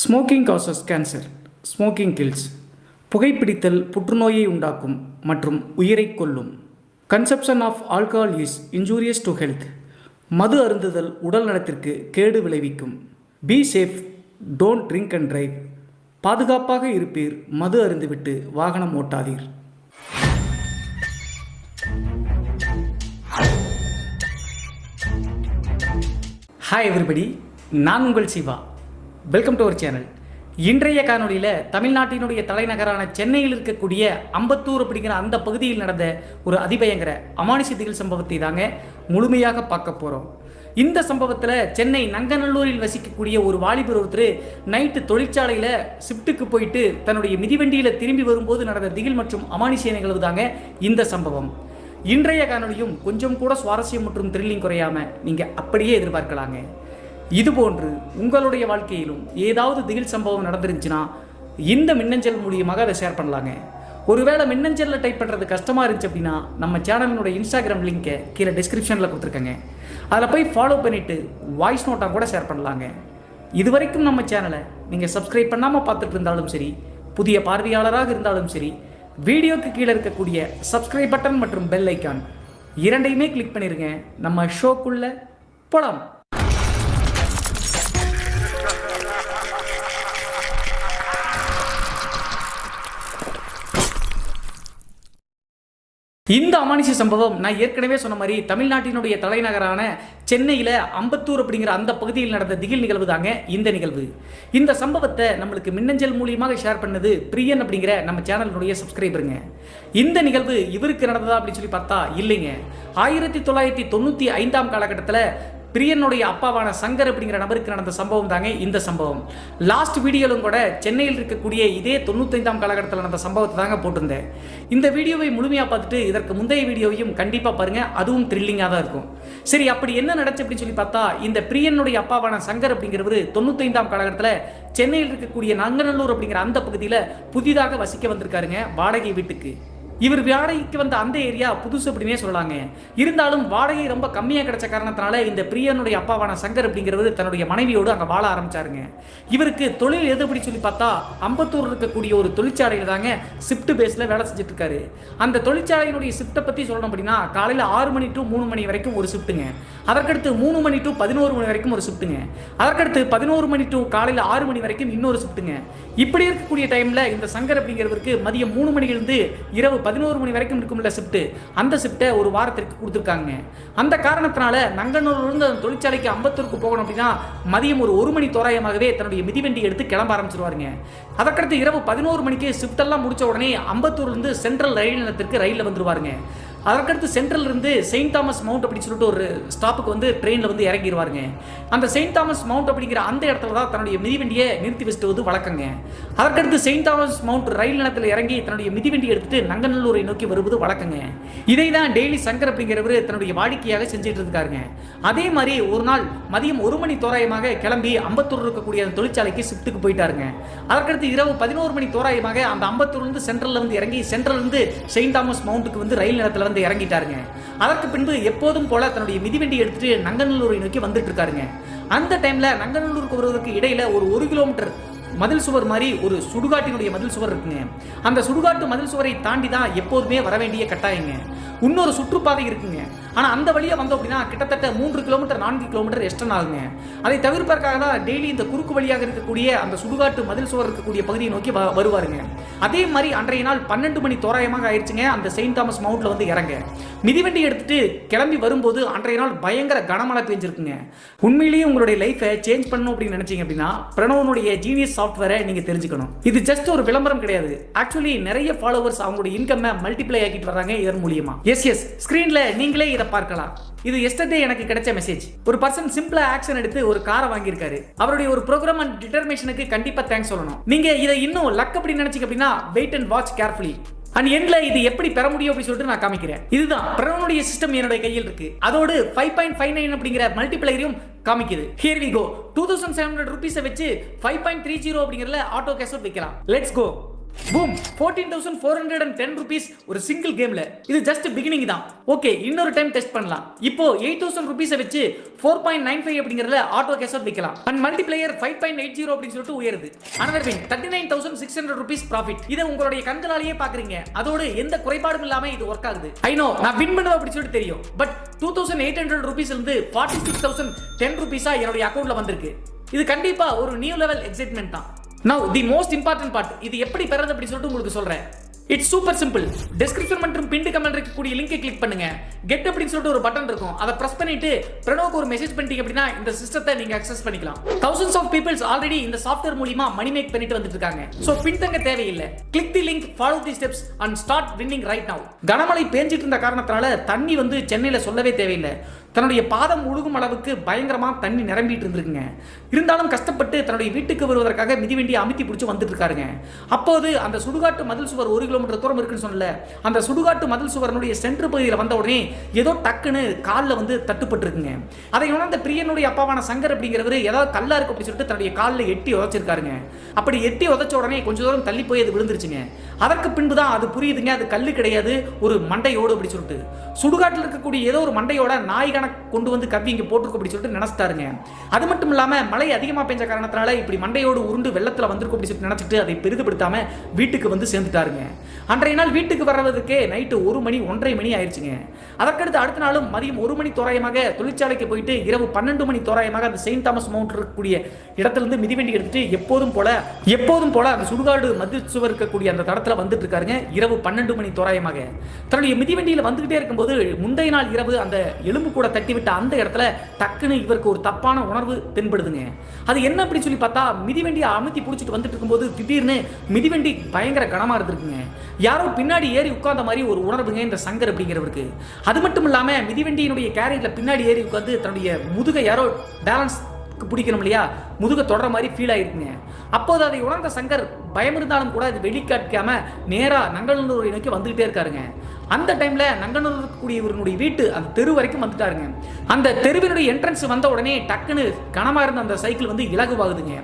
Smoking causes cancer, smoking kills. புகைப்பிடித்தல் புற்றுநோயை உண்டாக்கும் மற்றும் உயிரை கொல்லும். Consumption of alcohol is injurious to health. மது அருந்துதல் உடல் நலத்திற்கு கேடு விளைவிக்கும். Be safe, don't drink and drive. பாதுகாப்பாக இருப்பீர், மது அருந்துவிட்டு வாகனம் ஓட்டாதீர். ஹாய் எவ்ரிபடி, நான் உங்கள் Siva. Welcome to our channel. இன்றைய காணொலியில் தமிழ்நாட்டினுடைய தலைநகரான சென்னையில் இருக்கக்கூடிய அம்பத்தூர் அப்படிங்கிற அந்த பகுதியில் நடந்த ஒரு அதிபயங்கர அமானுஷ திகில் சம்பவத்தை தாங்க முழுமையாக பார்க்க போகிறோம். இந்த சம்பவத்தில் சென்னை நங்கநல்லூரில் வசிக்கக்கூடிய ஒரு வாலிபர் ஒருத்தர் நைட்டு தொழிற்சாலையில் ஷிஃப்ட்டுக்கு போயிட்டு தன்னுடைய மிதிவண்டியில் திரும்பி வரும்போது நடந்த திகில் மற்றும் அமானுஷ நிகழ்வு தாங்க இந்த சம்பவம். இன்றைய காணொலியும் கொஞ்சம் கூட சுவாரஸ்யம் மற்றும் த்ரில்லிங் குறையாமல் நீங்கள் அப்படியே எதிர்பார்க்கலாங்க. இதுபோன்று உங்களுடைய வாழ்க்கையிலும் ஏதாவது திகில் சம்பவம் நடந்துருந்துச்சுன்னா இந்த மின்னஞ்சல் மூலியமாக அதை ஷேர் பண்ணலாங்க. ஒருவேளை மின்னஞ்சலில் டைப் பண்ணுறது கஷ்டமாக இருந்துச்சு அப்படின்னா நம்ம சேனலினுடைய இன்ஸ்டாகிராம் லிங்கை கீழே டிஸ்கிரிப்ஷனில் கொடுத்துருக்கேங்க. அதில் போய் ஃபாலோ பண்ணிவிட்டு வாய்ஸ் நோட்டாக கூட ஷேர் பண்ணலாங்க. இது வரைக்கும் நம்ம சேனலை நீங்கள் சப்ஸ்கிரைப் பண்ணாமல் பார்த்துட்டு இருந்தாலும் சரி, புதிய பார்வையாளராக இருந்தாலும் சரி, வீடியோக்கு கீழே இருக்கக்கூடிய சப்ஸ்கிரைப் பட்டன் மற்றும் பெல் ஐக்கான் இரண்டையுமே கிளிக் பண்ணிடுங்க. நம்ம ஷோக்குள்ளே போகலாம். இந்த அமானுஷ சம்பவம் நான் ஏற்கனவே சொன்ன மாதிரி தமிழ்நாட்டினுடைய தலைநகரான சென்னையில் அம்பத்தூர் அப்படிங்கிற அந்த பகுதியில் நடந்த திகில் நிகழ்வு தாங்க இந்த நிகழ்வு. இந்த சம்பவத்தை நம்மளுக்கு மின்னஞ்சல் மூலியமாக ஷேர் பண்ணது பிரியன் அப்படிங்கிற நம்ம சேனலுடைய சப்ஸ்கிரைபருங்க. இந்த நிகழ்வு இவருக்கு நடந்ததா அப்படின்னு சொல்லி பார்த்தா இல்லைங்க. 1995 காலகட்டத்தில் பிரியனுடைய அப்பாவான சங்கர் அப்படிங்கிற நபருக்கு நடந்த சம்பவம் தாங்க இந்த சம்பவம். லாஸ்ட் வீடியோலும் கூட சென்னையில் இருக்கக்கூடிய இதே 95 காலகட்டத்தில் நடந்த சம்பவத்தை தாங்க போட்டிருந்தேன். இந்த வீடியோவை முழுமையாக பார்த்துட்டு இதற்கு முந்தைய வீடியோவையும் கண்டிப்பாக பாருங்கள், அதுவும் த்ரில்லிங்காக தான் இருக்கும். சரி, அப்படி என்ன நடந்துச்சு அப்படின்னு சொல்லி பார்த்தா, இந்த பிரியனுடைய அப்பாவான சங்கர் அப்படிங்கிறவர் 95 காலகட்டத்தில் சென்னையில் இருக்கக்கூடிய நங்கநல்லூர் அப்படிங்கிற அந்த பகுதியில் புதிதாக வசிக்க வந்திருக்காருங்க வாடகை வீட்டுக்கு. இவர் வாடகைக்கு வந்த அந்த ஏரியா புதுசு அப்படின்னே சொல்லலாங்க. இருந்தாலும் வாடகை ரொம்ப கம்மியாக கிடைச்ச காரணத்தினால இந்த பிரியனுடைய அப்பாவான சங்கர் அப்படிங்கிறவர் தன்னுடைய மனைவியோடு அங்கே வாழ ஆரம்பிச்சாருங்க. இவருக்கு தொழில் எது அப்படி சொல்லி பார்த்தா அம்பத்தூர் இருக்கக்கூடிய ஒரு தொழிற்சாலையில் தாங்க ஷிஃப்ட் பேஸில் வேலை செஞ்சுட்டு இருக்காரு. அந்த தொழிற்சாலையினுடைய ஷிஃப்ட்டை பற்றி சொல்லணும் அப்படின்னா காலையில் 6 மணி டு 3 மணி வரைக்கும் ஒரு ஷிஃப்ட்டுங்க. அதற்கடுத்து 3 மணி டு 11 மணி வரைக்கும் ஒரு ஷிஃப்ட்டுங்க. அதற்கடுத்து 11 மணி டு காலையில் 6 மணி வரைக்கும் இன்னொரு ஷிஃப்ட்டுங்க. இப்படி இருக்கக்கூடிய டைமில் இந்த சங்கர் அப்படிங்கிறவருக்கு மதியம் 3 மணிலிருந்து இரவு 11 மணி வரைக்கும் இருக்கும்ல ஷிஃப்ட், அந்த ஷிஃப்ட்டை ஒரு வாரத்திற்கு கொடுத்துருக்காங்க. அந்த காரணத்தினால நங்கநல்லூர்லேருந்து அந்த தொழிற்சாலைக்கு அம்பத்தூருக்கு போகணும் அப்படின்னா மதியம் ஒரு 1 மணி தோராயமாகவே தன்னுடைய மிதிவண்டி எடுத்து கிளம்ப ஆரம்பிச்சிருவாருங்க. அதற்கடுத்து இரவு 11 மணிக்கு ஷிஃப்டெல்லாம் முடிச்ச உடனே அம்பத்தூர்லேருந்து சென்ட்ரல் ரயில் நிலையத்திற்கு ரயிலில் வந்துருவாருங்க. அதற்கடுத்து சென்ட்ரல் இருந்து செயின்ட் தாமஸ் மவுண்ட் அப்படின்னு சொல்லிட்டு ஒரு ஸ்டாப்புக்கு வந்து ட்ரெயினில் வந்து இறங்கிடுவாருங்க. அந்த செயின்ட் தாமஸ் மவுண்ட் அப்படிங்கிற அந்த இடத்துல தான் தன்னுடைய மிதிவண்டியை நிறுத்தி வச்சுட்டு வந்து வழக்கங்க. அதற்கடுத்து செயின்ட் தாமஸ் மவுண்ட் ரயில் நிலையத்தில் இறங்கி தன்னுடைய மிதிவண்டி எடுத்துட்டு நங்கநல்லூரை நோக்கி வருவது வழக்கங்க. இதை தான் டெய்லி சங்கர் அப்படிங்கிறவர் தன்னுடைய வாடிக்கையாக செஞ்சுட்டு இருக்காருங்க. அதே மாதிரி ஒரு நாள் மதியம் 1 மணி தோராயமாக கிளம்பி அம்பத்தூர் இருக்கக்கூடிய அந்த தொழிற்சாலைக்கு ஷிஃப்ட்டுக்கு போயிட்டாருங்க. அதற்கடுத்து இரவு 11 மணி தோராயமாக அந்த அம்பத்தூர்லேருந்து சென்ட்ரலில் வந்து இறங்கி சென்ட்ரலிருந்து செயின்ட் தாமஸ் மவுண்ட்டுக்கு வந்து ரயில் நிலையத்தில் இறங்கிட்டாருங்க. அதற்கு பின்பு எப்போதும் போல தன்னுடைய மிதிவண்டி எடுத்துட்டு நங்கநல்லூரை நோக்கி வந்துட்டு இருக்காருங்க. அந்த டைம்ல நங்கநல்லூருக்கு வருவதற்கு இடையில ஒரு 1 கிலோமீட்டர் மதில் சுவர் மாதிரி ஒரு சுடுகாட்டினுடைய மதில் சுவர் இருக்குங்க. அந்த சுடுகாட்டு மதில் சுவரை தாண்டி தான் எப்போதுமே வர வேண்டிய கட்டாயங்க. இன்னொரு சுற்றுப்பாதை இருக்குங்க. ஆனால் அந்த வழியாக வந்தோம் அப்படின்னா கிட்டத்தட்ட 3 கிலோமீட்டர் 4 கிலோமீட்டர் எக்ஸ்டன் ஆகுங்க. அதை தவிர்ப்பதற்காக தான் டெய்லி இந்த குறுக்கு வழியாக இருக்கக்கூடிய அந்த சுடுகாட்டு மதில் சுவர் இருக்கக்கூடிய பகுதியை நோக்கி வருவாருங்க. அதே மாதிரி அன்றைய நாள் 12 மணி தோராயமாக ஆயிடுச்சுங்க. அந்த செயின்ட் தாமஸ் மவுண்ட்ல வந்து இறங்க மிதிவண்டி எடுத்துட்டு கிளம்பி வரும்போது அன்றைய நாள் பயங்கர கனமழை பெஞ்சிருக்குங்க. உண்மையிலேயே உங்களுடைய லைஃபை சேஞ்ச் பண்ணணும் அப்படின்னு நினைச்சீங்க அப்படின்னா பிரணவனுடைய ஜீனியஸ் சாஃப்ட்வேரை நீங்க தெரிஞ்சுக்கணும். இது ஜஸ்ட் ஒரு விளம்பரம் கிடையாது. ஆக்சுவலி நிறைய ஃபாலோவர்ஸ் அவங்களுடைய இன்கம் மல்டிப்ளை ஆக்கிட்டு வராங்க இதன் மூலியமா. எஸ் ஸ்கிரீன்ல நீங்களே இதை பார்க்கலாம். இது எஸ்டர்டே எனக்கு கிடைச்ச மெசேஜ். ஒரு பர்சன் சிம்பிளா ஆக்ஷன் எடுத்து ஒரு காரை வாங்கியிருக்காரு. அவருடைய ஒரு ப்ரோக்ராம் அண்ட் டிட்டர்மினேஷனுக்கு கண்டிப்பா தேங்க்ஸ் சொல்லணும். நீங்க இதை இன்னும் லக் அப்படி நினைச்சீங்க அப்படின்னா wait and watch carefully. And எண்ட்ல இது எப்படி பெற முடியும் அப்படின்னு சொல்லிட்டு நான் காமிக்கிறேன். இதுதான் பிரணவனுடைய சிஸ்டம் என்னுடைய கையில் இருக்கு. அதோடு 5.59 அப்படிங்கிற மல்டிப்ளையரையும் காமிக்குது. Here we go. 2700 ரூபீஸை வச்சு 5.30 அப்படிங்கறதுல ஆட்டோ கேஷ் அவுட் வைக்கலாம். Let's go. பூம், 14,410 rupees ஒரு சிங்கிள் கேம்ல. இது ஜஸ்ட் பிகினிங் தான். ஓகே, இன்னொரு டைம் டெஸ்ட் பண்ணலாம். இப்போ 8,000 rupees வச்சு 4.95 அப்படிங்கறதுல ஆட்டோ கேஷ் அவுட் வைக்கலாம். அண்ட் மல்டிப்ளையர் 5.80 அப்படின்னு சொல்லிட்டு உயருது. Another win 39,600 rupees profit. இதை உங்களுடைய கண்களாலேயே பாக்குறீங்க. அதோடு எந்த குறைபாடும் இல்லாம இது ஒர்க் ஆகுது. ஐ நோ, நான் வின் பண்ணுவேன் அப்படின்னு சொல்லிட்டு தெரியும். பட் 2,800 rupees இருந்து 46,010 rupees என்னுடைய அக்கவுண்ட்ல வந்திருக்கு. இது கண்டிப்பா ஒரு நியூ லெவல் எக்ஸைட்மென்ட் தான். Now the most important part, இது எப்படி பெறது அப்படி சொல்லிட்டு உங்களுக்கு சொல்றேன். It's super simple. டிஸ்கிரிப்ஷன் மற்றும் பின் கமெண்ட் இருக்கக்கூடிய லிங்கை கிளிக் பண்ணுங்க. கெட் அப்படின்னு சொல்லிட்டு ஒரு பட்டன் இருக்கும். அதை பிரஸ் பண்ணிட்டு பிரணவுக்கு ஒரு மெசேஜ் பண்ணிட்டீங்க அப்படின்னா இந்த சிஸ்டத்தை நீங்க அக்சஸ் பண்ணிக்கலாம். thousands of people ஆல்ரெடி இந்த சாஃப்ட்வேர் மூலமா மணி மேக் பண்ணிட்டு வந்துட்டு இருக்காங்க. சோ பின்தங்க தேவையில்லை. Click the link, follow the steps and start winning right now. கனமழை பேஞ்சிட்டு இருந்த காரணத்தால தண்ணி வந்து சென்னையில சொல்லவே தேவையில்லை. தன்னுடைய பாதம் முழுகும் அளவுக்கு பயங்கரமா தண்ணி நிரம்பிட்டு இருந்திருக்குங்க. இருந்தாலும் கஷ்டப்பட்டு தன்னுடைய வீட்டுக்கு வருவதற்காக மிதிவண்டியை அமுத்தி பிடிச்சி வந்துட்டு இருக்காருங்க. அப்போது அந்த சுடுகாட்டு மதில் சுவர் 1 கிலோமீட்டர் தூரம் இருக்குன்னு சொன்னல, அந்த சுடுகாட்டு மதில் சுவரனுடைய சென்டர் பகுதியில் வந்த உடனே ஏதோ டக்குன்னு காலில் வந்து தட்டுப்பட்டு இருக்குங்க. அதை உணர்ந்த பிரியனுடைய அப்பாவான சங்கர் அப்படிங்கிறவர் ஏதாவது கல்லா இருக்கு அப்படின்னு சொல்லிட்டு தன்னுடைய காலில் எட்டி உதச்சிருக்காருங்க. அப்படி எட்டி உதச்ச உடனே கொஞ்ச தூரம் தள்ளி போய் அது விழுந்துருச்சுங்க. அதற்கு பின்பு தான் அது புரியுதுங்க, அது கல்லு கிடையாது, ஒரு மண்டையோடு அப்படி சொல்லிட்டு சுடுகாட்டில் இருக்கக்கூடிய ஏதோ ஒரு மண்டையோட நாய் கொண்டு வந்து கவ்வி இங்க போட்டுருக்கு அப்படி சொல்லிட்டு நினைச்சிட்டாருங்க. அது மட்டும் இல்லாம மழை அதிகமா பெஞ்ச காரணத்தால இப்படி மண்டையோடு உருண்டு வெள்ளத்துல வந்திருக்கும் அப்படி சொல்லிட்டு நினைச்சிட்டு அதை பெரிதுபடுத்தாம வீட்டுக்கு வந்து சேர்ந்துட்டாருங்க. அன்றைய நாள் வீட்டுக்கு வர்றதுக்கே நைட்டு 1 மணி 1:30 மணி ஆயிடுச்சுங்க. அதற்கடுத்து அடுத்த நாளும் மதியம் 1 மணி தோராயமாக தொழிற்சாலைக்கு போயிட்டு இரவு 12 மணி தோராயமாக அந்த செயின்ட் தாமஸ் மவுண்ட் இருக்கக்கூடிய இடத்துல இருந்து மிதிவண்டி எடுத்துட்டு எப்போதும் போல அந்த சுடுகாடு மதில் சுவர் இருக்கக்கூடிய அந்த தடத்துல வந்துட்டு இருக்காருங்க. இரவு 12 மணி தோராயமாக தன்னுடைய மிதிவண்டியில வந்துகிட்டே இருக்கும்போது முந்தைய நாள் இரவு அந்த எலும்பு கூட தட்டி விட்ட அந்த இடத்துல டக்குன்னு இவருக்கு ஒரு தப்பான உணர்வு தென்படுதுங்க. அது என்ன அப்படி சொல்லி பார்த்தா, மிதிவண்டியை அமுத்தி பிடிச்சிட்டு வந்துட்டு இருக்கும்போது திடீர்னு மிதிவண்டி பயங்கர கனமா இருந்திருக்குங்க. யாரோ பின்னாடி ஏறி உட்கார்ந்த மாதிரி ஒரு உணர்வுங்க இந்த சங்கர் அப்படிங்கிறவருக்கு. அது மட்டும் இல்லாம மிதிவண்டியினுடைய கேரியர்ல பின்னாடி ஏறி உட்கார்ந்து தன்னுடைய முதுகை யாரோ பேலன்ஸ் பிடிக்கணும் இல்லையா, முதுக தொடர மாதிரி ஃபீல் ஆயிருக்குங்க. அப்போது அதை உணர்ந்த சங்கர் பயம் இருந்தாலும் கூட அது வெளிக்காட்டிக்காம நேரா நங்கநல்லூரை நோக்கி வந்துகிட்டே இருக்காருங்க. அந்த டைம்ல நங்கநல்லூர் இருக்கக்கூடிய இவருடைய வீட்டு அந்த தெரு வரைக்கும் வந்துட்டாருங்க. அந்த தெருவினுடைய என்ட்ரன்ஸ் வந்த உடனே டக்குன்னு கனமா இருந்த அந்த சைக்கிள் வந்து இலகுவாகுதுங்க.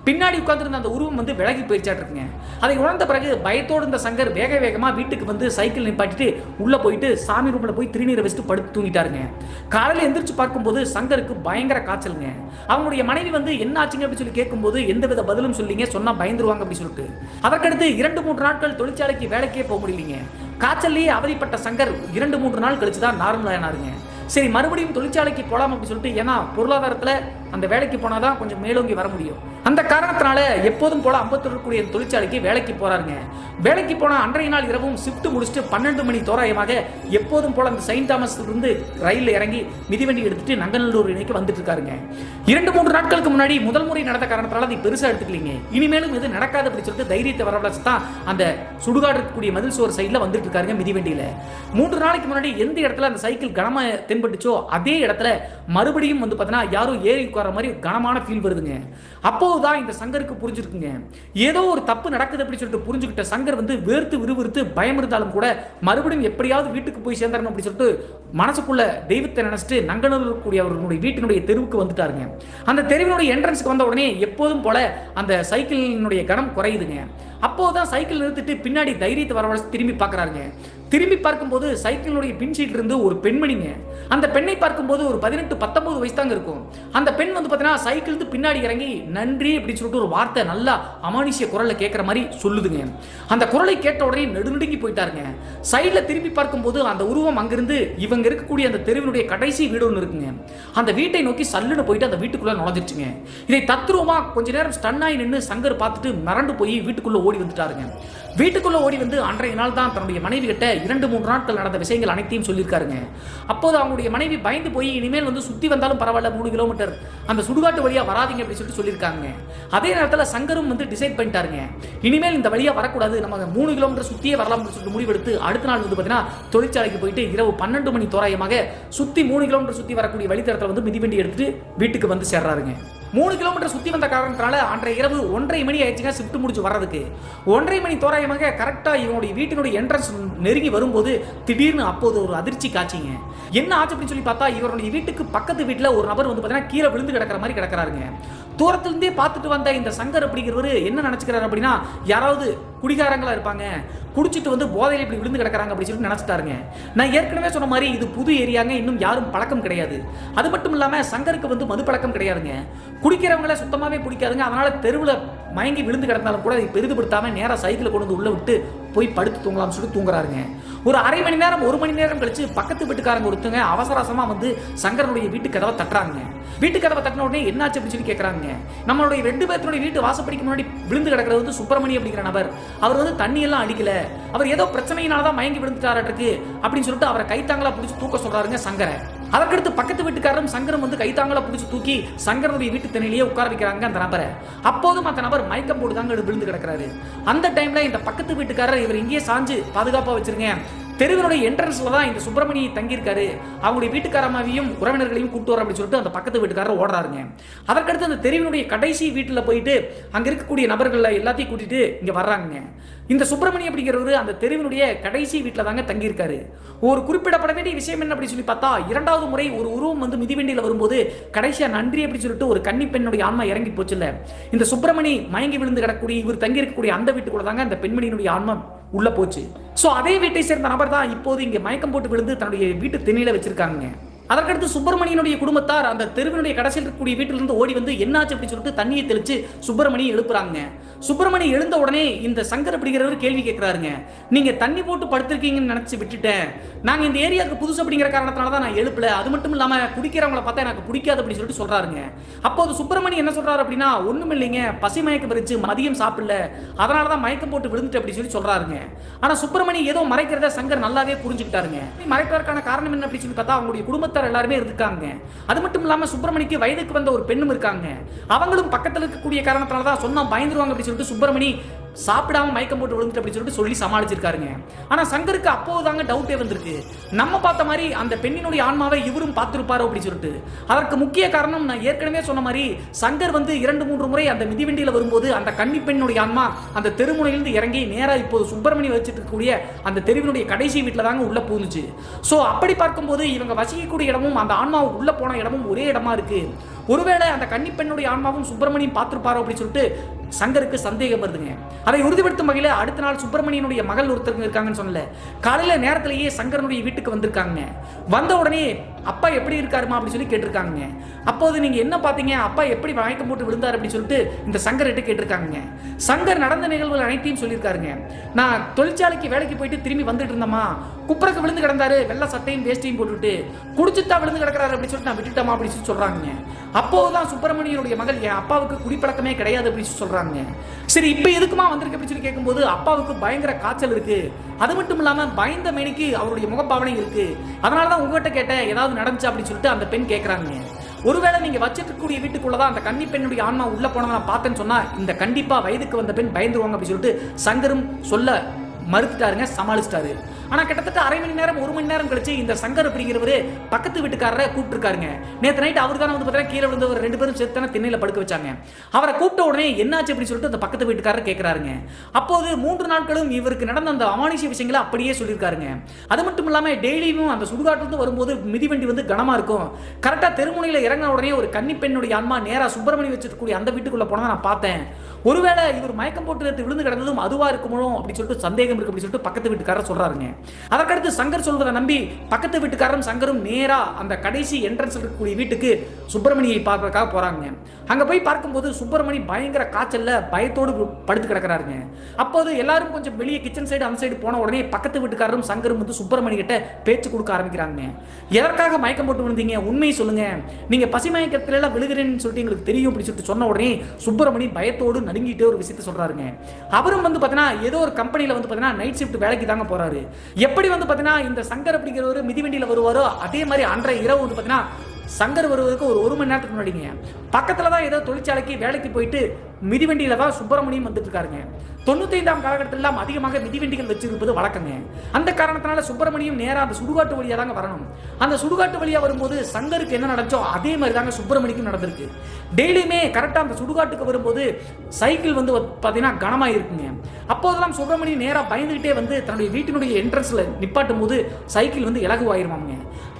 பின்னாடி உட்கார்ந்துருந்த அந்த உருவம் வந்து விலகி போயிடுச்சாட்டிருக்குங்க. அதை உணர்ந்த பிறகு பயத்தோடு இந்த சங்கர் வேகமா வீட்டுக்கு வந்து சைக்கிள் நிப்பாட்டிட்டு உள்ள போயிட்டு சாமி ரூம்ல போய் திருநீரை வச்சுட்டு படுத்து தூங்கிட்டாருங்க. காலையில எந்திரிச்சு பார்க்கும்போது சங்கருக்கு பயங்கர காய்ச்சலுங்க. அவங்களுடைய மனைவி வந்து என்ன ஆச்சுங்க அப்படின்னு சொல்லி கேட்கும்போது எந்தவித பதிலும் சொல்லிங்க, சொன்னா பயந்துருவாங்க அப்படி சொல்லிட்டு அதற்கடுத்து 2-3 நாட்கள் தொழிற்சாலைக்கு வேலைக்கே போக முடியலைங்க. காய்ச்சல்லையே அவதிப்பட்ட சங்கர் 2-3 நாள் கழிச்சுதான் நார்மல் ஆனாருங்க. சரி, மறுபடியும் தொழிற்சாலைக்கு போலாம் அப்படின்னு சொல்லிட்டு, ஏன்னா பொருளாதாரத்துல அந்த வேலைக்கு போனாதான் கொஞ்சம் மேலோங்கி வர முடியும். அந்த காரணத்தினால எப்போதும் போல அம்பத்தூர் தொழிற்சாலைக்கு வேலைக்கு போறாருங்க. வேலைக்கு போன அன்றைய நாள் இரவும் ஷிஃப்ட் முடிச்சுட்டு 12 மணி தோராயமாக எப்போதும் போல அந்த செயின்ட் தாமஸ் இருந்து ரயில்ல இறங்கி மிதிவண்டி எடுத்துட்டு நங்கநல்லூர் இணைக்கு வந்துட்டு இருக்காருங்க. 2-3 நாட்களுக்கு முன்னாடி முதல் முறை நடந்த காரணத்தால அதை பெருசா எடுத்துக்கலீங்க. இனிமேலும் இது நடக்காது அப்படி சொல்லிட்டு தைரியத்தை வரவழைச்சு தான் அந்த சுடுகாடு இருக்கக்கூடிய மதில் சுவர் சைட்ல வந்துட்டு இருக்காருங்க மிதிவண்டியில. 3 நாளைக்கு முன்னாடி எந்த இடத்துல அந்த சைக்கிள் கனமா தென்பட்டுச்சோ அதே இடத்துல மறுபடியும் வந்து பார்த்தீங்கன்னா யாரும் ஏறி உட்கார மாதிரி கனமான ஃபீல் வருதுங்க. அப்போதான் இந்த சங்கருக்கு புரிஞ்சிருக்குங்க, ஏதோ ஒரு தப்பு நடக்குது அப்படி சொல்லிட்டு புரிஞ்சுக்கிட்ட சங்கர் வந்து வேர்த்து விறுவிறுத்து பயம் இருந்தாலும் கூட மறுபடியும் எப்படியாவது வீட்டுக்கு போய் சேர்ந்தாரணும் அப்படி சொல்லிட்டு மனசுக்குள்ள தெய்வத்தை நினைச்சிட்டு நங்கநல்லூர் கூடிய அவர்களுடைய வீட்டினுடைய தெருவுக்கு வந்துட்டாருங்க. அந்த தெருவினுடைய என்ட்ரன்ஸ்க்கு வந்த உடனே எப்போதும் போல அந்த சைக்கிளினுடைய கனம் குறையுதுங்க. அப்போதான் சைக்கிள் நிறுத்திட்டு பின்னாடி தைரியத்தை வரவழைச்சு திரும்பி பார்க்கறாருங்க. திரும்பி பார்க்கும்போது சைக்கிளுடைய பின் சீட்ல இருந்து ஒரு பெண்மணிங்க. அந்த பெண்ணை பார்க்கும்போது ஒரு 18-19 வயசு தாங்க இருக்கும். அந்த பெண் வந்து பார்த்தீங்கன்னா சைக்கிள் பின்னாடி இறங்கி நன்றி அப்படின்னு சொல்லிட்டு ஒரு வார்த்தை நல்லா அமானுஷ்ய குரல்ல கேட்கிற மாதிரி சொல்லுதுங்க. அந்த குரலை கேட்ட உடனே நெடுநடுங்கி போயிட்டாருங்க. சைட்ல திரும்பி பார்க்கும்போது அந்த உருவம் அங்கிருந்து இவங்க இருக்கக்கூடிய அந்த தெருவினுடைய கடைசி வீடு ஒன்று இருக்குங்க. அந்த வீட்டை நோக்கி சல்லுன்னு போயிட்டு அந்த வீட்டுக்குள்ள நுழைஞ்சிருச்சுங்க. இதை தத்ரூபமா கொஞ்ச நேரம் ஸ்டன்னாகி நின்று சங்கர் பார்த்துட்டு மிரண்டு போய் வீட்டுக்குள்ள ஓடி வந்துட்டாருங்க. வீட்டுக்குள்ள ஓடி வந்து அன்றைய நாள் தான் தன்னுடைய மனைவி கிட்ட 2-3 நாட்கள் நடந்த விஷயங்கள் அனைத்தையும் சொல்லியிருக்காருங்க. அப்போது அவங்களுடைய மனைவி பயந்து போய் இனிமேல் வந்து சுத்தி வந்தாலும் பரவாயில்ல 3 கிலோமீட்டர் அந்த சுடுகாட்டு வழியா வராதிங்க அப்படின்னு சொல்லிட்டு சொல்லியிருக்காங்க. அதே நேரத்தில் சங்கரும் வந்து டிசைட் பண்ணிட்டாருங்க, இனிமேல் இந்த வழியா வரக்கூடாது, நம்ம 3 கிலோமீட்டர் சுத்தியே வரலாம் சொல்லிட்டு முடிவெடுத்து அடுத்த நாள் வந்து பார்த்தீங்கன்னா தொழிற்சாலைக்கு போயிட்டு இரவு 12 மணி தோராயமாக சுத்தி 3 கிலோமீட்டர் சுத்தி வரக்கூடிய வழித்தடத்தில் வந்து மிதிவண்டி எடுத்துட்டு வீட்டுக்கு வந்து சேர்றாருங்க. 3 கிலோமீட்டர் சுத்தி வந்த காரணத்தினால அன்றைய இரவு 1:30 மணி ஆயிடுச்சுங்க ஷிஃப்ட் முடிச்சு வர்றதுக்கு. 1:30 மணி தோராயமாக கரெக்டா இவனுடைய வீட்டினுடைய என்ட்ரன்ஸ் நெருங்கி வரும்போது திடீர்னு அப்போது ஒரு அதிர்ச்சி காட்சிங்க. என்ன ஆச்சு அப்படின்னு சொல்லி பார்த்தா இவருடைய வீட்டுக்கு பக்கத்து வீட்டில் ஒரு நபர் வந்து பார்த்தீங்கன்னா கீழே விழுந்து கிடக்கிற மாதிரி கிடக்கிறாருங்க. தூரத்திலிருந்தே பார்த்துட்டு வந்த இந்த சங்கர் அப்படிங்கிறவர் என்ன நினைச்சுக்கிறாரு அப்படின்னா, யாராவது குடிகாரங்களா இருப்பாங்க, குடிச்சிட்டு வந்து போதையில் இப்படி விழுந்து கிடக்கிறாங்க அப்படின்னு சொல்லிட்டு நினைச்சிட்டாருங்க. நான் ஏற்கனவே சொன்ன மாதிரி இது புது ஏரியாங்க, இன்னும் யாரும் பழக்கம் கிடையாது. அது மட்டும் இல்லாமல் சங்கருக்கு வந்து மது பழக்கம் கிடையாதுங்க. குடிக்கிறவங்கள சுத்தமாகவே பிடிக்காதுங்க. அதனால தெருவில் மயங்கி விழுந்து கிடந்தாலும் கூட அதை பெரிதுபடுத்தாமல் நேராக சைக்கிளை கொண்டு வந்து உள்ளே விட்டு போய் படுத்து தூங்கலாம்னு சொல்லிட்டு தூங்குறாருங்க. ஒரு அரை மணி நேரம் 1 மணி நேரம் கழிச்சு பக்கத்து வீட்டுக்காரங்க ஒருத்தங்க அவசரமா வந்து சங்கரனுடைய வீட்டு கதவை தட்டுறாங்க. வீட்டு கதவை தட்டின உடனே என்னாச்சு அப்படின்னு சொல்லி கேட்கறாங்க. நம்மளுடைய 2 பேர்த்துடைய வீட்டு வாசப்படிக்கு முன்னாடி விழுந்து கிடக்கிறது வந்து சுப்பிரமணி அப்படிங்கிற நபர். அவர் வந்து தண்ணி எல்லாம் அடிக்கல, அவர் ஏதோ பிரச்சனையினாலதான் மயங்கி விழுந்துட்டாருக்கு அப்படின்னு சொல்லிட்டு அவரை கைத்தாங்களா பிடிச்சி தூக்க சொல்றாருங்க சங்கரை. அதற்கடுத்து பக்கத்து வீட்டுக்காரரும் சங்கரம் வந்து கைத்தாங்களா பிடிச்சி தூக்கி சங்கரனுடைய வீட்டு திணையிலேயே உட்கார வைக்கிறாங்க அந்த நபரை. அப்போதும் அந்த நபர் மயக்கம் போட்டு தாங்க விழுந்து கிடக்கிறாரு. அந்த டைம்ல இந்த பக்கத்து வீட்டுக்காரர் இவர் இங்கேயே சாஞ்சு பாதுகாப்பா வச்சிருங்க, தெருவினுடைய என்ட்ரன்ஸ்ல தான் இந்த சுப்பிரமணியை தங்கியிருக்காரு, அவங்களுடைய வீட்டுக்காரமாவையும் உறவினர்களையும் கூட்டு வர அப்படின்னு சொல்லிட்டு அந்த பக்கத்து வீட்டுக்காரர் ஓடுறாருங்க. அதற்கடுத்து அந்த தெருவினுடைய கடைசி வீட்டில் போயிட்டு அங்க இருக்கக்கூடிய நபர்கள் எல்லாத்தையும் கூட்டிட்டு இங்க வர்றாங்க. இந்த சுப்பிரமணியம் அப்படிங்கிறவரு அந்த தெருவினுடைய கடைசி வீட்டில் தாங்க தங்கியிருக்காரு. ஒரு குறிப்பிடப்பட வேண்டிய விஷயம் என்ன அப்படின்னு சொல்லி பார்த்தா, 2வது முறை ஒரு உருவம் வந்து மிதிவண்டியில் வரும்போது கடைசியா நன்றி அப்படின்னு சொல்லிட்டு ஒரு கன்னி பெண்ணுடைய ஆன்மா இறங்கி போச்சுல்ல, இந்த சுப்பிரமணி மயங்கி விழுந்து கிடக்கூடிய இவர் தங்கி இருக்கக்கூடிய அந்த வீட்டுக்குள்ள தாங்க அந்த பெண்மணியினுடைய ஆன்மா உள்ள போச்சு. சோ அதே வீட்டை சேர்ந்த நபர் தான் இப்போது இங்க மயக்கம் போட்டு விழுந்து தன்னுடைய வீட்டு திணையில வச்சிருக்காங்க. அதற்கடுத்து சுப்பிரமணியனுடைய குடும்பத்தார் அந்த தெருவினுடைய கடைசியில் இருக்கக்கூடிய வீட்டிலிருந்து ஓடி வந்து என்னாச்சு அப்படின்னு சொல்லிட்டு தண்ணியை தெளிச்சு சுப்பிரமணி எழுப்புறாங்க. சுப்பிரமணி எழுந்த உடனே இந்த சங்கர் அப்படிங்கிறவர் கேள்வி கேட்கிறாருங்க. நீங்க தண்ணி போட்டு படுத்திருக்கீங்கன்னு நினைச்சு விட்டுட்டேன், நாங்க இந்த ஏரியாவுக்கு புதுசு அப்படிங்கிற காரணத்தினால தான் நான் எழுப்பல, அது மட்டும் இல்லாம குடிக்கிறவங்களை பார்த்தா எனக்கு பிடிக்காது அப்படின்னு சொல்லிட்டு சொல்றாருங்க. அப்போது சுப்பிரமணி என்ன சொல்றாரு அப்படின்னா, ஒண்ணும் இல்லைங்க, பசி மயக்கம் இருந்துச்சு, மதியம் சாப்பிடல, அதனாலதான் மயக்கம் போட்டு விழுந்துட்டு அப்படின்னு சொல்லி சொல்றாருங்க. ஆனா சுப்பிரமணி ஏதோ மறைக்கிறத சங்கர் நல்லாவே புரிஞ்சுக்கிட்டாருங்க. மறைப்பதற்கான காரணம் என்ன அப்படின்னு சொல்லி பார்த்தா, அவங்களுடைய குடும்பத்தார் எல்லாருமே இருக்காங்க. அது மட்டும் இல்லாம சுப்பிரமணிக்கு வயதுக்கு வந்த ஒரு பெண்ணும் இருக்காங்க. அவங்களும் பக்கத்தில் இருக்கக்கூடிய காரணத்தினால தான் சொன்னா பயந்துருவாங்க அப்படின்னு சொல்லிட்டு சுப்பிரமணி சாப்பிடாம மயக்கம் போட்டு விழுந்துட்டு அப்படின்னு சொல்லி சமாளிச்சிருக்காருங்க. ஆனா சங்கருக்கு அப்போதாங்க டவுட்டே வந்திருக்கு, நம்ம பார்த்த மாதிரி அந்த பெண்ணினுடைய ஆன்மாவை இவரும் பார்த்திருப்பாரோ அப்படின்னு சொல்லிட்டு. அதற்கு முக்கிய காரணம் நான் ஏற்கனவே சொன்ன மாதிரி சங்கர் வந்து 2-3 முறை அந்த மிதிவண்டியில வரும்போது அந்த கன்னி பெண்ணுடைய ஆன்மா அந்த தெருமுனையிலிருந்து இறங்கி நேரா இப்போது சுப்பிரமணி வச்சுட்டு இருக்கக்கூடிய அந்த தெருவினுடைய கடைசி வீட்டில் தாங்க உள்ள போகுச்சு. ஸோ அப்படி பார்க்கும்போது இவங்க வசிக்கக்கூடிய இடமும் அந்த ஆன்மா உள்ள போன இடமும் ஒரே இடமா இருக்கு. ஒருவேளை அந்த கன்னி பெண்ணுடைய ஆன்மாவும் சுப்பிரமணியம் பார்த்திருப்பாரோ அப்படின்னு சொல்லிட்டு சங்கருக்கு சந்தேகம் வருதுங்க. அதை உறுதிப்படுத்தும் வகையில் அடுத்த நாள் சுப்பிரமணியனுடைய மகள் ஒருத்தர் இருக்காங்கன்னு சொன்னல, காலையில நேரத்திலேயே சங்கரனுடைய வீட்டுக்கு வந்திருக்காங்க. வந்த உடனே அப்பா எப்படி இருக்காருமா அப்படின்னு சொல்லி கேட்டிருக்காங்க. அப்போது நீங்க என்ன பார்த்தீங்க, அப்பா எப்படி மயக்கம் போட்டு விழுந்தார் அப்படின்னு சொல்லிட்டு இந்த சங்கர்கிட்ட கேட்டிருக்காங்க. சங்கர் நடந்த நிகழ்வுகள் அனைத்தையும் சொல்லியிருக்காருங்க. நான் தொழிற்சாலைக்கு வேலைக்கு போயிட்டு திரும்பி வந்துட்டு இருந்தேமா, குப்புறக்கு விழுந்து கிடந்தாரு, வெள்ளை சட்டையும் வேஷ்டியும் போட்டுட்டு, குடிச்சுட்டா விழுந்து கிடக்கிறாரு அப்படின்னு சொல்லிட்டு நான் விட்டுட்டமா அப்படின்னு சொல்லி சொல்றாங்க. அப்போதான் சுப்பிரமணியனுடைய மகள், என் அப்பாவுக்கு குடிப்பழக்கமே கிடையாது அப்படின்னு சொல்றாங்க. சரி, இப்ப எதுக்குமா வந்திருக்கு அப்படின்னு சொல்லி கேட்கும்போது, அப்பாவுக்கு பயங்கர காய்ச்சல் இருக்கு, அது மட்டும் இல்லாம பயந்த மேனிக்கு அவருடைய முகப்பாவனை இருக்கு, அதனாலதான் உங்ககிட்ட கேட்டேன் ஏதாவது நடந்துச்சு அப்படின்னு சொல்லிட்டு அந்த பெண் கேட்கறாங்க. ஒருவேளை நீங்க வச்சிருக்கக்கூடிய வீட்டுக்குள்ளதான் அந்த கன்னி பெண்ணுடைய ஆன்மா உள்ள போனதை நான் பார்த்தேன்னு சொன்னா இந்த கண்டிப்பா வயதுக்கு வந்த பெண் பயந்துருவாங்க அப்படின்னு சொல்லிட்டு சங்கரும் சொல்ல மறுத்துட்டாருங்க, சமாளிச்சிட்டாரு. ஆனா கிட்டத்தட்ட அரை மணி நேரம் 1 மணி நேரம் கழிச்சு இந்த சங்கர் அப்படிங்கிறவரு பக்கத்து வீட்டுக்காரரை கூப்பிட்டு இருக்காருங்க. நேற்று நைட் அவரு தானே வந்து பார்த்தா கீழே விழுந்து ஒரு 2 பேரும் சேர்த்தான திண்ணையில படுக்க வச்சாங்க. அவரை கூப்பிட்ட உடனே என்னாச்சு அப்படின்னு சொல்லிட்டு அந்த பக்கத்து வீட்டுக்காரர் கேட்கிறாருங்க. அப்போது 3 நாட்களும் இவருக்கு நடந்த அந்த அமானுஷ்ய விஷயங்களை அப்படியே சொல்லியிருக்காருங்க. அது மட்டும் இல்லாம டெய்லியும் அந்த சுடுகாட்டிலிருந்து வரும்போது மிதிவண்டி வந்து கனமா இருக்கும், கரெக்டா தெருமுனையில இறங்கின உடனே ஒரு கன்னி பெண்ணுடைய ஆன்மா நேரா சுப்பிரமணி வச்சிருக்கக்கூடிய அந்த வீட்டுக்குள்ள போனதை நான் பார்த்தேன், ஒருவேளை இவர் மயக்கம் போட்டு விழுந்து கிடந்ததும் அதுவா இருக்குமோ அப்படின்னு சொல்லிட்டு சந்தேகம் இருக்கு அப்படின்னு சொல்லிட்டு பக்கத்து வீட்டுக்காரர் சொல்றாருங்க. அதற்கடுத்து சங்கர் சொல்வதை நம்பி பக்கத்து வீட்டுக்காரரும் சங்கரும் நேரா அந்த கடைசி என்ட்ரன்ஸ் இருக்கக்கூடிய வீட்டுக்கு சுப்பிரமணியை பார்க்கறதுக்காக போறாங்க. அங்க போய் பார்க்கும்போது சுப்பிரமணி பயங்கர காய்ச்சல்ல பயத்தோடு படுத்து கிடக்கிறாருங்க. அப்போது எல்லாரும் கொஞ்சம் வெளியே கிச்சன் சைடு அந்த சைடு போன உடனே பக்கத்து வீட்டுக்காரரும் சங்கரும் வந்து சுப்பிரமணி கிட்ட பேச்சு கொடுக்க ஆரம்பிக்கிறாங்க. எதற்காக மயக்கம் போட்டு விழுந்தீங்க, உண்மையை சொல்லுங்க, நீங்க பசி மயக்கத்துல எல்லாம் விழுகிறேன்னு சொல்லிட்டு எங்களுக்கு தெரியும் அப்படின்னு சொல்லிட்டு சொன்ன உடனே சுப்பிரமணி பயத்தோடு நடுங்கிட்டே ஒரு விஷயத்தை சொல்றாருங்க. அவரும் வந்து பாத்தீங்கன்னா ஏதோ ஒரு கம்பெனில வந்து பாத்தீங்கன்னா நைட் ஷிஃப்ட் வேலைக்கு தாங்க போறாரு. எப்படி வந்து பாத்தீங்கன்னா இந்த சங்கர் அப்படிங்கிறவர் மிதிவண்டியில வருவாரோ அதே மாதிரி அன்றைய இரவு வந்து பாத்தீங்கன்னா சங்கர் வருவதற்கு ஒரு 1 மணி நேரத்துக்கு முன்னாடிங்க பக்கத்துல தான் ஏதோ தொழிற்சாலைக்கு வேலைக்கு போயிட்டு மிதிவண்டியில தான் சுப்பிரமணியம் வந்துட்டு இருக்காருங்க. 95ஆம் காலகட்டத்தில் அதிகமாக மிதிவண்டிகள் வச்சிருப்பது வழக்கங்க. அந்த காரணத்தினால சுப்பிரமணியம் நேராக அந்த சுடுகாட்டு வழியா தாங்க வரணும். அந்த சுடுகாட்டு வழியா வரும்போது சங்கருக்கு என்ன நடந்துச்சோ அதே மாதிரி தாங்க சுப்பிரமணியக்கும் நடந்திருக்கு. டெய்லியுமே கரெக்டாக அந்த சுடுகாட்டுக்கு வரும்போது சைக்கிள் வந்து பார்த்தீங்கன்னா கனமாக இருக்குங்க. அப்போதெல்லாம் சுப்பிரமணியம் நேராக பயந்துகிட்டே வந்து தன்னுடைய வீட்டினுடைய என்ட்ரன்ஸ்ல நிப்பாட்டும் போது சைக்கிள் வந்து இலகுவாயிருமாங்க.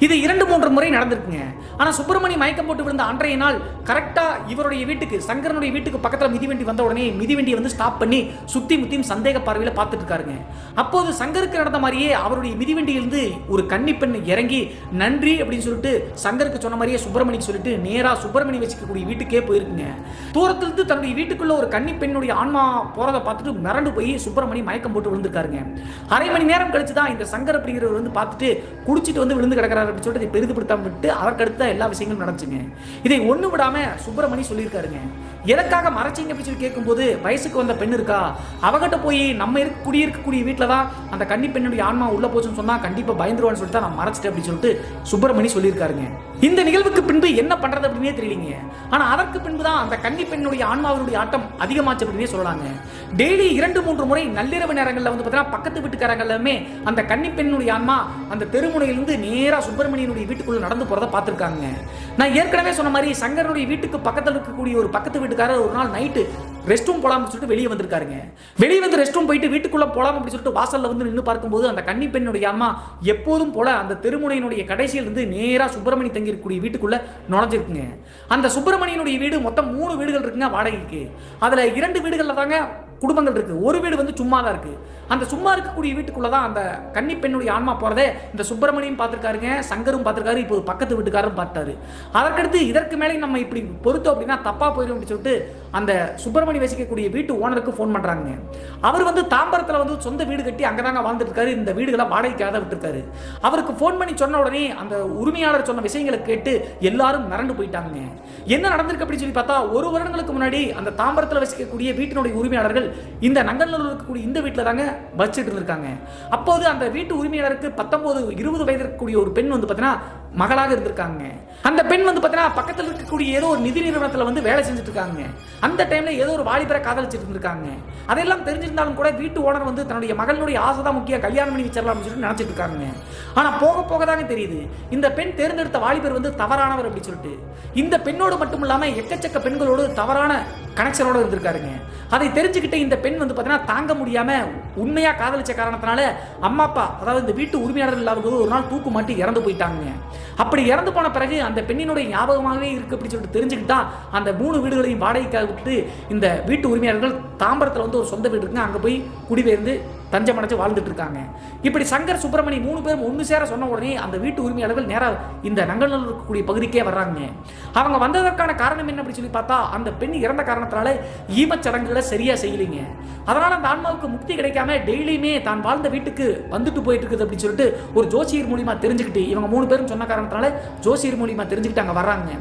இது 2-3 முறை நடந்திருக்குங்க. ஆனால் சுப்பிரமணி மயக்கம் போட்டு விழுந்த அன்றைய நாள் கரெக்டாக இவருடைய வீட்டுக்கு, சங்கரனுடைய வீட்டுக்கு பக்கத்தில் மிதிவண்டி வந்த உடனே மிதிவண்டியை வந்து ஸ்டாப் பண்ணி சுற்றி முத்தியும் சந்தேக பார்வையில் பார்த்துட்டு இருக்காருங்க. அப்போது சங்கருக்கு நடந்த மாதிரியே அவருடைய மிதிவண்டியிலிருந்து ஒரு கன்னி பெண் இறங்கி நன்றி அப்படின்னு சொல்லிட்டு சங்கருக்கு சொன்ன மாதிரியே சுப்பிரமணிக்கு சொல்லிட்டு நேராக சுப்பிரமணி வச்சுக்கக்கூடிய வீட்டுக்கே போயிருக்குங்க. தூரத்திலிருந்து தன்னுடைய வீட்டுக்குள்ள ஒரு கன்னி பெண்ணுடைய ஆன்மா போறதை பார்த்துட்டு மிரண்டு போய் சுப்பிரமணி மயக்கம் போட்டு விழுந்துருக்காருங்க. அரை மணி நேரம் கழிச்சு தான் இந்த சங்கர் அப்படிங்கிறவர் வந்து பார்த்துட்டு குடிச்சிட்டு வந்து விழுந்து கிடக்கிறாரு அப்படின்னு சொல்லிட்டு பெரிதுபடுத்தாம விட்டு அதற்கடுத்த எல்லா விஷயங்களும் நடந்துச்சுங்க. இதை ஒண்ணு விடாம சுப்பிரமணி சொல்லியிருக்காருங்க. எதற்காக மறைச்சிங்க அப்படின்னு சொல்லி கேட்கும்போது, வயசுக்கு வந்த பெண் இருக்கா, அவகிட்ட போய் நம்ம குடியிருக்கக்கூடிய வீட்டில் தான் அந்த கன்னி பெண்ணுடைய ஆன்மா உள்ள போச்சுன்னு சொன்னா கண்டிப்பா பயந்துருவான்னு சொல்லிட்டு நான் மறைச்சிட்டேன் அப்படின்னு சொல்லிட்டு சுப்பிரமணி சொல்லியிருக்காருங்க. இந்த நிகழ்வுக்கு பின்பு என்ன பண்றது அப்படின்னே தெரியலீங்க. ஆனா அதற்கு பின்பு தான் அந்த கன்னி பெண்ணுடைய ஆன்மாவினுடைய ஆட்டம் அதிகமாச்சு அப்படின்னே சொல்லலாங்க. டெய்லி 2-3 முறை நள்ளிரவு நேரங்களில் வந்து பார்த்தீங்கன்னா பக்கத்து வீட்டுக்காரங்க எல்லாமே அந்த கன்னி பெண்ணுடைய ஆன்மா அந்த தெருமுனையிலிருந்து நேரா சுப்பிரமணியனுடைய வீட்டுக்குள்ள நடந்து போறதை பார்த்துருக்காங்க. நான் ஏற்கனவே சொன்ன மாதிரி சங்கரனுடைய வீட்டுக்கு பக்கத்தில் இருக்கக்கூடிய ஒரு பக்கத்து வீட்டுக்காரர் ஒரு நாள் நைட்டு ரெஸ்ட் ரூம் போலாம்னு சொல்லிட்டு வெளியே வந்திருக்காருங்க. வெளியே வந்து ரெஸ்ட் ரூம் போயிட்டு வீட்டுக்குள்ள போலாம் அப்படின்னு சொல்லிட்டு வாசல்ல வந்து நின்று பார்க்கும்போது அந்த கன்னி பெண்ணுடைய அம்மா எப்போதும் போல அந்த தெருமுனையினுடைய கடைசியில் இருந்து நேரா சுப்பிரமணி தங்கியிருக்கக்கூடிய வீட்டுக்குள்ள நுழைஞ்சிருக்குங்க. அந்த சுப்பிரமணியனுடைய வீடு மொத்தம் 3 வீடுகள் இருக்குங்க வாடகைக்கு. அதுல 2 வீடுகள்ல தாங்க குடும்பங்கள் இருக்கு. ஒரு வீடு வந்து சும்மா தான் இருக்கு. அந்த சும்மா இருக்கக்கூடிய வீட்டுக்குள்ளதான் அந்த கன்னி பெண்ணுடைய ஆன்மா போறதே இந்த சுப்பிரமணியன் பார்த்திருக்காருங்க, சங்கரும் பார்த்திருக்காரு, இப்போ பக்கத்து வீட்டுக்காரரும் பார்த்தாரு. அதற்கடுத்து இதற்கு மேலே நம்ம இப்படி பொறுத்தோம் அப்படின்னா தப்பா போயிடும் அப்படின்னு சொல்லிட்டு அந்த சுப்பிரமணி வசிக்கக்கூடிய வீட்டு ஓனருக்கு ஃபோன் பண்றாங்க. அவர் வந்து தாம்பரத்தில் வந்து சொந்த வீடு கட்டி அங்கதாங்க வாழ்ந்துட்டு இருக்காரு. இந்த வீடுகளை வாடகைக்காக தான் விட்டுருக்காரு. அவருக்கு ஃபோன் பண்ணி சொன்ன உடனே அந்த உரிமையாளர் சொன்ன விஷயங்களை கேட்டு எல்லாரும் மிரண்டு போயிட்டாங்க. என்ன நடந்திருக்கு அப்படின்னு சொல்லி பார்த்தா, 1 வருடங்களுக்கு முன்னாடி அந்த தாம்பரத்தில் வசிக்கக்கூடிய வீட்டினுடைய உரிமையாளர்கள் இந்த நங்கநல்லூர் இருக்கக்கூடிய இந்த வீட்டில் தாங்க வச்சுட்டு இருந்திருக்காங்க. அப்போது அந்த வீட்டு உரிமையாளருக்கு 19-20 வயது இருக்கக்கூடிய ஒரு பெண் வந்து பார்த்தீங்கன்னா மகளாக இருந்திருக்காங்க. அந்த பெண் வந்து பார்த்தீங்கன்னா பக்கத்தில் இருக்கக்கூடிய ஏதோ ஒரு நிதி நிறுவனத்தில் வந்து வேலை செஞ்சுட்டு இருக்காங்க. அந்த டைம்ல ஏதோ ஒரு வாலிபரை காதலிச்சிட்டு இருந்திருக்காங்க. அதெல்லாம் தெரிஞ்சிருந்தாலும் கூட வீட்டு ஓனர் வந்து தன்னுடைய மகளுடைய ஆசை தான் முக்கியம், கல்யாணம் பண்ணி வச்சிடலாம் அப்படின்னு சொல்லிட்டு நினைச்சிட்டு இருக்காங்க. ஆனா போக போக தாங்க தெரியுது இந்த பெண் தேர்ந்தெடுத்த வாலிபர் வந்து தவறானவர் அப்படின்னு சொல்லிட்டு. இந்த பெண்ணோடு மட்டும் இல்லாம எக்கச்சக்க பெண்களோடு தவறான கனெக்ஷனோட இருந்திருக்காருங்க. அதை தெரிஞ்சுக்கிட்டு இந்த பெண் வந்து பார்த்தீங்கன்னா தாங்க முடியாம உண்மையா காதலிச்ச காரணத்தினால அம்மா அப்பா, அதாவது இந்த வீட்டு உரிமையாளர்கள் இல்லாத ஒரு நாள் தூக்கு மாட்டி இறந்து போயிட்டாங்க. அப்படி இறந்து போன பிறகு அந்த பெண்ணினுடைய ஞாபகமாகவே இருக்கு அப்படின்னு சொல்லிட்டு தெரிஞ்சுக்கிட்டா அந்த 3 வீடுகளையும் வாடகைக்காக விட்டு இந்த வீட்டு உரிமையாளர்கள் தாம்பரத்தில் வந்து ஒரு சொந்த வீடு இருக்குங்க, அங்கே போய் குடிபெயர்ந்து தஞ்சம் அடைஞ்சு வாழ்ந்துட்டு இருக்காங்க. இப்படி சங்கர் சுப்பிரமணி 3 பேரும் ஒன்று சேர சொன்ன உடனே அந்த வீட்டு உரிமையாளர்கள் நேராக இந்த நங்கநல்லூர் இருக்கக்கூடிய பகுதிக்கே வர்றாங்க. அவங்க வந்ததற்கான காரணம் என்ன அப்படின்னு சொல்லி பார்த்தா, அந்த பெண் இறந்த காரணத்தினால ஈமச்சடங்குகளை சரியா செய்யலைங்க. அதனால அந்த ஆன்மாவுக்கு முக்தி கிடைக்காம டெய்லியுமே தான் வாழ்ந்த வீட்டுக்கு வந்துட்டு போயிட்டு இருக்குது அப்படின்னு சொல்லிட்டு ஒரு ஜோசியர் மூலியமா தெரிஞ்சுக்கிட்டு இவங்க 3 பேரும் சொன்ன காரணத்தினால ஜோசியர் மூலியமா தெரிஞ்சுக்கிட்டு அங்கே வர்றாங்க.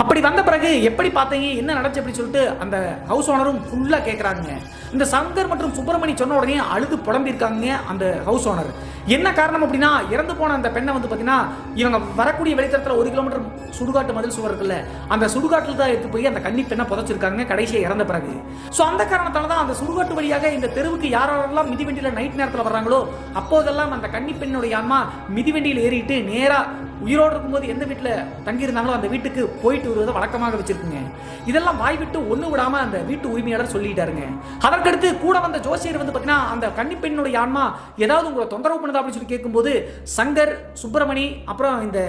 அப்படி வந்த பிறகு எப்படி பார்த்தீங்க, என்ன நடந்துச்சு அப்படின்னு சொல்லிட்டு அந்த ஹவுஸ் ஓனரும் ஃபுல்லா கேட்குறாங்க. இந்த சங்கர் மற்றும் சுப்பிரமணி சொன்ன உடனே அழுது புலம்பிருக்காங்க அந்த ஹவுஸ் ஓனர். என்ன காரணம் அப்படின்னா, இறந்து போன அந்த பெண்ணை வந்து பார்த்தீங்கன்னா இவங்க வரக்கூடிய வெளித்தரத்தில் 1 கிலோமீட்டர் சுடுகாட்டு மதில் சுவர் இருக்குல்ல, அந்த சுடுகாட்டில் தான் எடுத்து போய் அந்த கன்னி பெண்ணை புதைச்சிருக்காங்க கடைசியாக இறந்த பிறகு. ஸோ அந்த காரணத்தால தான் அந்த சுடுகாட்டு வழியாக இந்த தெருவுக்கு யாரெல்லாம் மிதிவண்டியில் நைட் நேரத்தில் வர்றாங்களோ அப்போதெல்லாம் அந்த கன்னி பெண்ணுடைய அம்மா மிதிவண்டியில் ஏறிட்டு நேராக உயிரோடு இருக்கும்போது எந்த வீட்டில் தங்கியிருந்தாங்களோ அந்த வீட்டுக்கு போயிட்டு வருவதை வழக்கமாக வச்சிருக்குங்க. இதெல்லாம் வாய் விட்டு ஒன்று விடாம அந்த வீட்டு உரிமையாளர் சொல்லிட்டாருங்க. அதற்கடுத்து கூட வந்த ஜோசியர் வந்து பார்த்தீங்கன்னா அந்த கன்னி பெண்ணுடைய ஆன்மா ஏதாவது உங்களை தொந்தரவு பண்ணுதா அப்படின்னு சொல்லி கேட்கும்போது சங்கர், சுப்பிரமணி அப்புறம் இந்த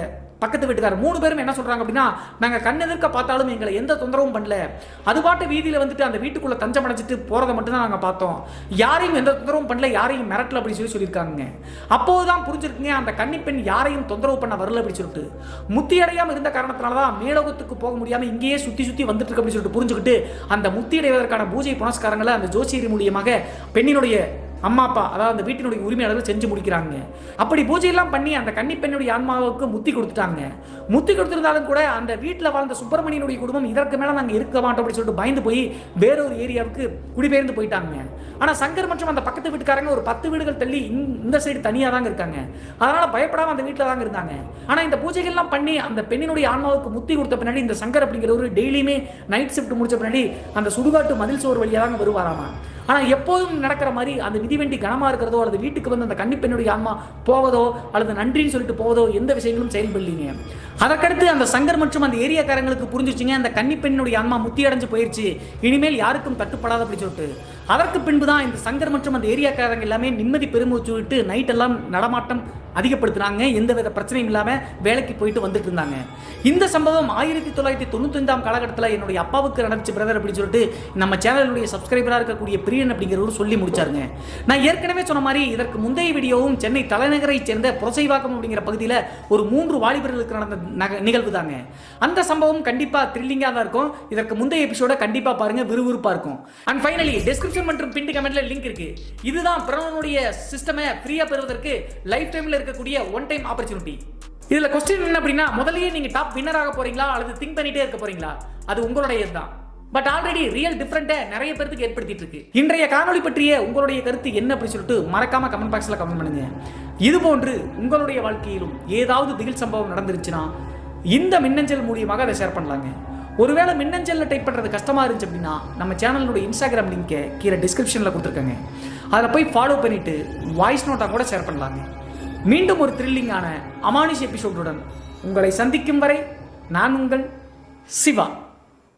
பக்கத்து வீட்டுக்காரர் 3 பேரும் என்ன சொல்றாங்க அப்படின்னா, நாங்க கண்ணெதிர்க்க பார்த்தாலும் எங்களை எந்த தொந்தரவும் பண்ணல, அது பாட்டு வீதியில வந்துட்டு அந்த வீட்டுக்குள்ள தஞ்சம் அடைச்சிட்டு போறதை மட்டும் தான் நாங்க பார்த்தோம், யாரையும் எந்த தொந்தரவும் பண்ணல, யாரையும் மிரட்டல அப்படின்னு சொல்லியிருக்காங்க. அப்போதுதான் புரிஞ்சிருக்குங்க அந்த கன்னிப்பெண் யாரையும் தொந்தரவு பண்ண வரல அப்படின்னு சொல்லிட்டு. முத்தி அடையாம இருந்த காரணத்தினாலதான் மேலோகத்துக்கு போக முடியாம இங்கேயே சுத்தி சுத்தி வந்துட்டு இருக்கு அப்படின்னு சொல்லிட்டு புரிஞ்சுக்கிட்டு அந்த முத்தி அடைவதற்கான பூஜை புனஸ்காரங்களை அந்த ஜோசியர் மூலியமாக பெண்ணினுடைய அம்மா அப்பா, அதாவது அந்த வீட்டினுடைய உரிமையாளர்கள் செஞ்சு முடிக்கிறாங்க. அப்படி பூஜையெல்லாம் பண்ணி அந்த கன்னி பெண்ணுடைய ஆன்மாவுக்கு முத்தி கொடுத்துட்டாங்க. முத்தி கொடுத்திருந்தாலும் கூட அந்த வீட்டில் வாழ்ந்த சுப்பிரமணியனுடைய குடும்பம் இதற்கு மேலே நாங்கள் இருக்க மாட்டோம் அப்படின்னு சொல்லிட்டு பயந்து போய் வேறொரு ஏரியாவுக்கு குடிபெயர்ந்து போயிட்டாங்க. ஆனால் சங்கர் மற்றும் அந்த பக்கத்து வீட்டுக்காரங்க ஒரு 10 வீடுகள் தள்ளி இந்த சைடு தனியாக தாங்க இருக்காங்க. அதனால பயப்படாம அந்த வீட்டில் தாங்க இருந்தாங்க. ஆனால் இந்த பூஜைகள்லாம் பண்ணி அந்த பெண்ணினுடைய ஆன்மாவுக்கு முத்தி கொடுத்த பின்னாடி இந்த சங்கர் அப்படிங்கிறவர் டெய்லியுமே நைட் ஷிஃப்ட் முடிச்ச பின்னாடி அந்த சுடுகாட்டு மதில் சோறு வழியாக தாங்க வருவாராமா. ஆனால் எப்போதும் நடக்கிற மாதிரி அந்த மிதிவண்டி கனமாக இருக்கிறதோ அல்லது வீட்டுக்கு வந்து அந்த கன்னி பெண்ணுடைய ஆன்மா போவதோ அல்லது நன்றின்னு சொல்லிட்டு போவதோ எந்த விஷயங்களும் செயல்படலீங்க. அதற்கடுத்து அந்த சங்கர் மற்றும் அந்த ஏரியாக்காரங்களுக்கு புரிஞ்சிச்சுங்க அந்த கன்னி பெண்ணுடைய ஆன்மா முத்தி அடைஞ்சு போயிடுச்சு, இனிமேல் யாருக்கும் தட்டுப்படாத அப்படி சொல்லிட்டு. அதற்கு பின்பு தான் இந்த சங்கர் மற்றும் அந்த ஏரியாக்காரங்க எல்லாமே நிம்மதி பெருமூச்சு விட்டு நைட் எல்லாம் நடமாட்டம் அதிகப்படுத்தினாங்க. எந்தவித பிரச்சனையும் இல்லாமல் வேலைக்கு போயிட்டு வந்துட்டு இருந்தாங்க. இந்த சம்பவம் 1995 காலகட்டத்தில் என்னுடைய அப்பாவுக்கு நடந்துச்சு பிரதர் அப்படின்னு சொல்லிட்டு நம்ம சேனலுடைய சப்ஸ்கிரைபராக இருக்கக்கூடிய பிரியன் அப்படிங்கிறவர் சொல்லி முடிச்சாருங்க. நான் ஏற்கனவே சொன்ன மாதிரி இதற்கு முந்தைய வீடியோவும் சென்னை தலைநகரை சேர்ந்த புரசைவாக்கம் அப்படிங்கிற பகுதியில் ஒரு 3 வாலிபர்களுக்கு நடந்த நிகழ்வு தாங்க. அந்த சம்பவம் கண்டிப்பாக த்ரில்லிங்காக தான் இருக்கும். இதற்கு முந்தைய எபிசோட கண்டிப்பாக பாருங்க, விறுவிறுப்பாக இருக்கும். அண்ட் ஃபைனலி டிஸ்கிரிப்ஷன் மற்றும் பின் கமெண்ட்ல லிங்க் இருக்கு. இதுதான் பிரணவனுடைய சிஸ்டமை ஃப்ரீயா பெறுவதற்கு லைஃப் டைம்ல இருக்கக்கூடிய ஒன் டைம் ஆப்பர்ச்சுனிட்டி. இதுல क्वेश्चन என்ன அப்படின்னா, முதல்லயே நீங்க டாப் வின்னர் ஆக போறீங்களா அல்லது திங்க் பண்ணிட்டே இருக்க போறீங்களா? அது உங்களுடைய தான். பட் ஆல்ரெடி ரியல் டிஃபரெண்ட்டை நிறைய பேருக்கு ஏற்படுத்திட்டு இருக்கு. இன்றைய காணொளி பற்றிய உங்களுடைய கருத்து என்ன அப்படி சொல்லிட்டு மறக்காம கமெண்ட் பாக்ஸ்ல கமெண்ட் பண்ணுங்க. இது போன்று உங்களுடைய வாழ்க்கையிலும் ஏதாவது திகில் சம்பவம் நடந்துருச்சுன்னா இந்த மின்னஞ்சல் மூலியமாக அதை ஷேர் பண்ணலாங்க. ஒருவேளை மின்னஞ்சலில் டைப் பண்ணுறது கஷ்டமாக இருந்துச்சு அப்படின்னா நம்ம சேனலுடைய இன்ஸ்டாகிராம் லிங்கை கீழே டிஸ்கிரிப்ஷனில் கொடுத்துருக்கேங்க. அதில் போய் ஃபாலோ பண்ணிவிட்டு வாய்ஸ் நோட்டாக கூட ஷேர் பண்ணலாங்க. மீண்டும் ஒரு த்ரில்லிங்கான அமானுஷ் எபிசோடுடன் உங்களை சந்திக்கும் வரை நான் உங்கள் சிவா.